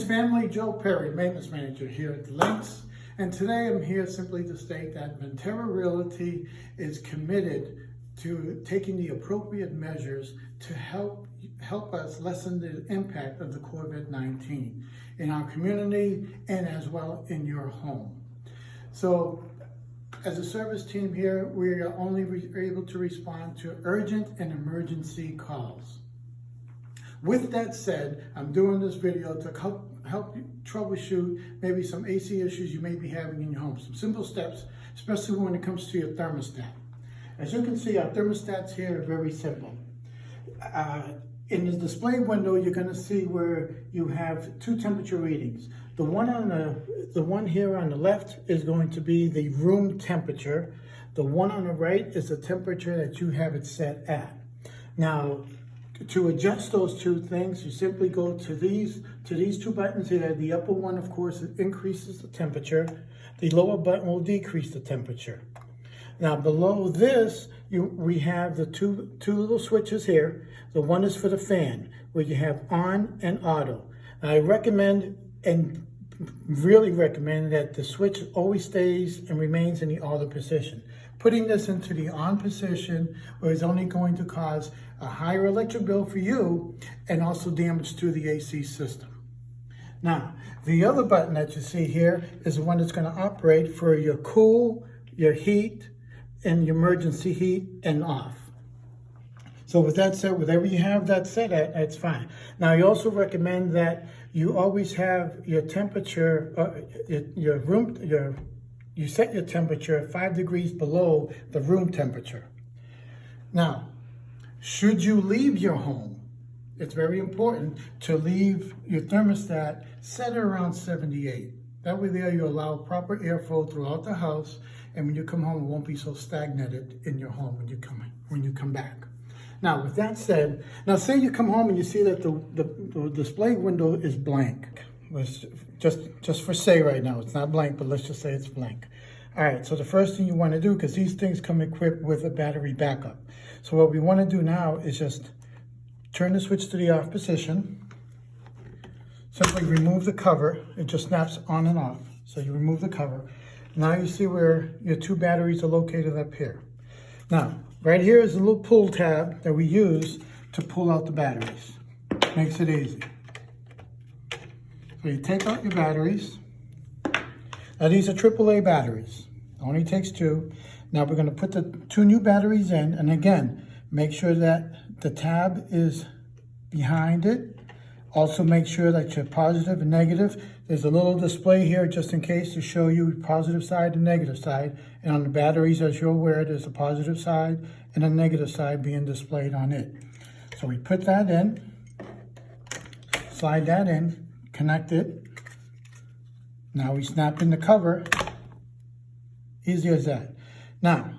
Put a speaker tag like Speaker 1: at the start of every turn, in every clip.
Speaker 1: family, Joe Perry, maintenance manager here at the Links. And today I'm here simply to state that Venterra Realty is committed to taking the appropriate measures to help us lessen the impact of the COVID-19 in our community and as well in your home. So as a service team here, we are only able to respond to urgent and emergency calls. With that said, I'm doing this video to help you troubleshoot maybe some AC issues you may be having in your home. Some simple steps, especially when it comes to your thermostat. As you can see, our thermostats here are very simple. In the display window, you're going to see where you have two temperature readings. The one here on the left is going to be the room temperature. The one on the right is the temperature that you have it set at. Now, to adjust those two things, you simply go to these two buttons here. The upper one, of course, increases the temperature. The lower button will decrease the temperature. Now, below this, we have the two little switches here. The one is for the fan, where you have on and auto. I recommend and really recommend that the switch always stays and remains in the auto position. Putting this into the on position is only going to cause a higher electric bill for you and also damage to the AC system. Now, the other button that you see here is the one that's going to operate for your cool, your heat, and your emergency heat and off. So with that said, whatever you have that set at, that's fine. Now, I also recommend that you always have your temperature, you set your temperature 5 degrees below the room temperature. Now, should you leave your home, it's very important to leave your thermostat set around 78. That way there you allow proper airflow throughout the house, and when you come home, it won't be so stagnated in your home when you come back. Now, with that said, now say you come home and you see that the display window is blank. Just for say right now, it's not blank, but let's just say it's blank. All right, so the first thing you want to do, because these things come equipped with a battery backup. So what we want to do now is just turn the switch to the off position. Simply remove the cover. It just snaps on and off. So you remove the cover. Now you see where your two batteries are located up here. Now, right here is a little pull tab that we use to pull out the batteries. Makes it easy. So you take out your batteries. Now these are AAA batteries. It only takes two. Now we're going to put the two new batteries in, and again, make sure that the tab is behind it. Also make sure that you're positive and negative. There's a little display here just in case to show you positive side and negative side. And on the batteries, as you're aware, there's a positive side and a negative side being displayed on it. So we put that in, slide that in, connect it. Now we snap in the cover. Easy as that. Now,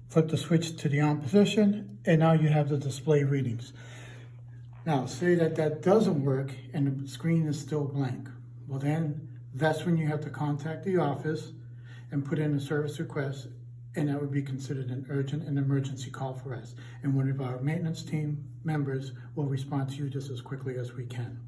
Speaker 1: flip the switch to the on position, and now you have the display readings. Now, say that doesn't work and the screen is still blank. Well, then that's when you have to contact the office and put in a service request, and that would be considered an urgent and emergency call for us. And one of our maintenance team members will respond to you just as quickly as we can.